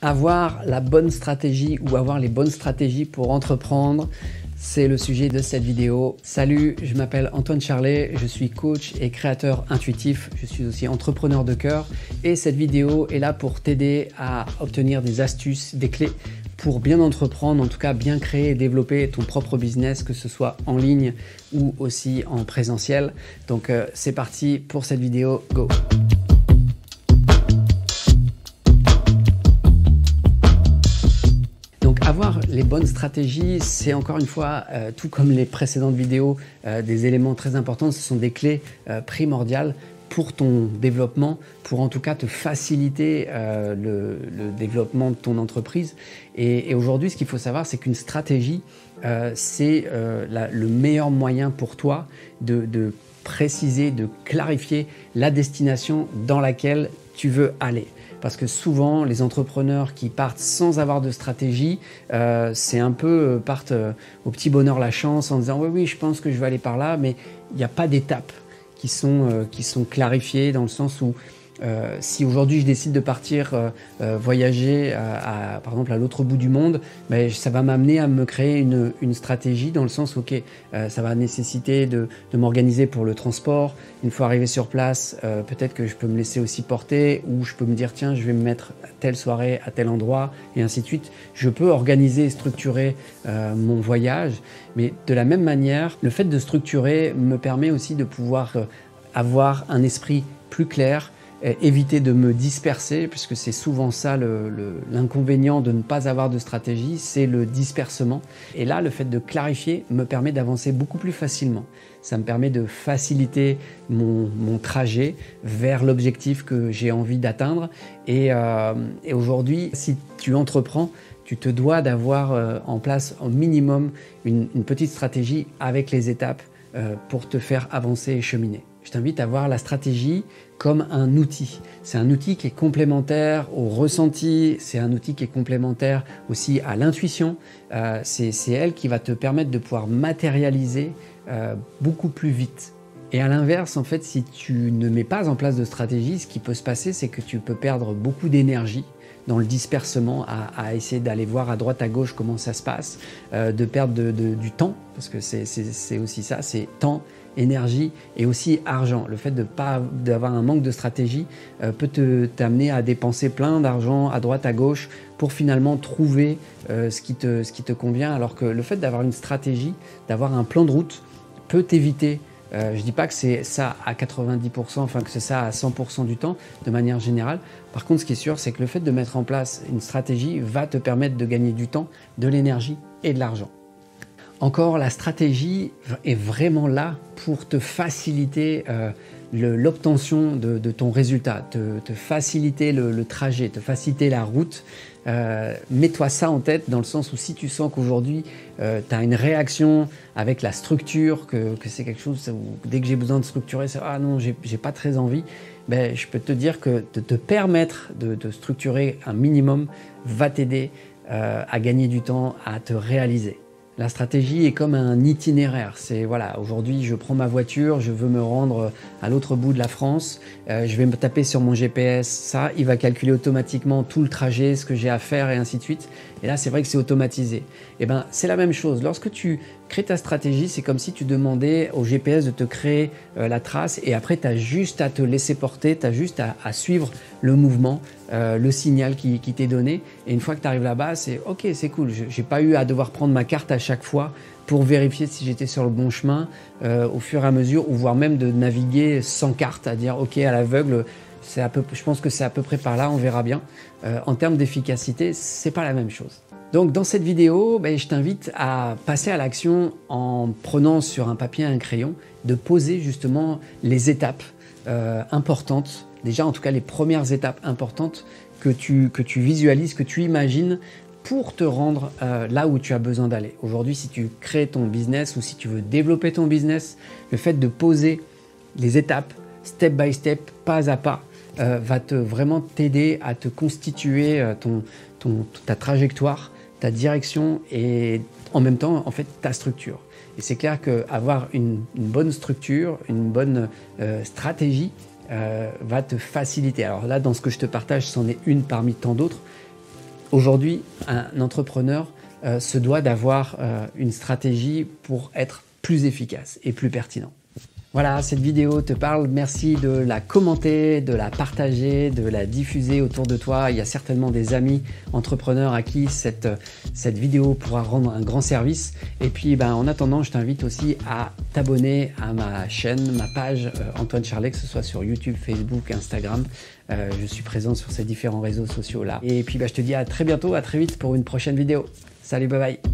Avoir la bonne stratégie ou avoir les bonnes stratégies pour entreprendre, c'est le sujet de cette vidéo. Salut, je m'appelle Antoine Charlet, je suis coach et créateur intuitif, je suis aussi entrepreneur de cœur et cette vidéo est là pour t'aider à obtenir des astuces, des clés pour bien entreprendre, en tout cas bien créer et développer ton propre business, que ce soit en ligne ou aussi en présentiel. Donc c'est parti pour cette vidéo, go! Avoir les bonnes stratégies, c'est encore une fois, tout comme les précédentes vidéos, des éléments très importants. Ce sont des clés primordiales pour ton développement, pour en tout cas te faciliter le développement de ton entreprise. Et aujourd'hui, ce qu'il faut savoir, c'est qu'une stratégie, c'est le meilleur moyen pour toi de préciser, de clarifier la destination dans laquelle tu veux aller. Parce que souvent, les entrepreneurs qui partent sans avoir de stratégie, c'est un peu partent au petit bonheur la chance en disant « oui, je pense que je vais aller par là », mais il n'y a pas d'étapes qui sont clarifiées dans le sens où si aujourd'hui je décide de partir voyager par exemple à l'autre bout du monde, ben, ça va m'amener à me créer une stratégie dans le sens où ça va nécessiter de m'organiser pour le transport. Une fois arrivé sur place, peut-être que je peux me laisser aussi porter ou je peux me dire tiens, je vais me mettre à telle soirée à tel endroit et ainsi de suite. Je peux organiser et structurer mon voyage, mais de la même manière, le fait de structurer me permet aussi de pouvoir avoir un esprit plus clair, éviter de me disperser, puisque c'est souvent ça l'inconvénient de ne pas avoir de stratégie, c'est le dispersement. Et là, le fait de clarifier me permet d'avancer beaucoup plus facilement. Ça me permet de faciliter mon trajet vers l'objectif que j'ai envie d'atteindre. Et aujourd'hui, si tu entreprends, tu te dois d'avoir en place au minimum une petite stratégie avec les étapes pour te faire avancer et cheminer. Je t'invite à voir la stratégie comme un outil. C'est un outil qui est complémentaire au ressenti, c'est un outil qui est complémentaire aussi à l'intuition. C'est elle qui va te permettre de pouvoir matérialiser beaucoup plus vite. Et à l'inverse, en fait, si tu ne mets pas en place de stratégie, ce qui peut se passer, c'est que tu peux perdre beaucoup d'énergie dans le dispersement, à essayer d'aller voir à droite à gauche comment ça se passe, de perdre du temps, parce que c'est aussi ça, c'est temps, énergie et aussi argent. Le fait d'avoir un manque de stratégie peut t'amener à dépenser plein d'argent à droite à gauche pour finalement trouver ce qui te convient, alors que le fait d'avoir une stratégie, d'avoir un plan de route peut t'éviter. Je ne dis pas que c'est ça à 90%, enfin que c'est ça à 100% du temps, de manière générale. Par contre, ce qui est sûr, c'est que le fait de mettre en place une stratégie va te permettre de gagner du temps, de l'énergie et de l'argent. Encore, la stratégie est vraiment là pour te faciliter l'obtention de ton résultat, te faciliter le trajet, te faciliter la route. Mets-toi ça en tête dans le sens où si tu sens qu'aujourd'hui tu as une réaction avec la structure, que c'est quelque chose où dès que j'ai besoin de structurer, c'est ah non, j'ai pas très envie, ben, je peux te dire que de te permettre de structurer un minimum va t'aider à gagner du temps, à te réaliser. La stratégie est comme un itinéraire. C'est voilà, aujourd'hui je prends ma voiture, je veux me rendre à l'autre bout de la France, je vais me taper sur mon GPS, ça, il va calculer automatiquement tout le trajet, ce que j'ai à faire et ainsi de suite. Et là, c'est vrai que c'est automatisé. Et ben, c'est la même chose. Lorsque tu crées ta stratégie, c'est comme si tu demandais au GPS de te créer la trace et après, tu as juste à te laisser porter, tu as juste à suivre le mouvement, le signal qui t'est donné. Et une fois que tu arrives là-bas, c'est ok, c'est cool. Je n'ai pas eu à devoir prendre ma carte à chaque fois pour vérifier si j'étais sur le bon chemin au fur et à mesure, ou voire même de naviguer sans carte, à dire ok, à l'aveugle, je pense que c'est à peu près par là, on verra bien. En termes d'efficacité, c'est pas la même chose. Donc dans cette vidéo, je t'invite à passer à l'action en prenant sur un papier et un crayon, de poser justement les étapes importantes, déjà en tout cas les premières étapes importantes que tu visualises, que tu imagines pour te rendre là où tu as besoin d'aller. Aujourd'hui, si tu crées ton business ou si tu veux développer ton business, le fait de poser les étapes step by step, pas à pas, va vraiment t'aider à te constituer ta trajectoire, ta direction et en même temps en fait ta structure. Et c'est clair qu'avoir une bonne structure, une bonne stratégie va te faciliter. Alors là, dans ce que je te partage, c'en est une parmi tant d'autres. Aujourd'hui, un entrepreneur se doit d'avoir une stratégie pour être plus efficace et plus pertinent. Voilà, cette vidéo te parle. Merci de la commenter, de la partager, de la diffuser autour de toi. Il y a certainement des amis entrepreneurs à qui cette vidéo pourra rendre un grand service. Et puis, en attendant, je t'invite aussi à t'abonner à ma chaîne, ma page Antoine Charlet, que ce soit sur YouTube, Facebook, Instagram. Je suis présent sur ces différents réseaux sociaux là. Et puis, je te dis à très bientôt, à très vite pour une prochaine vidéo. Salut, bye bye.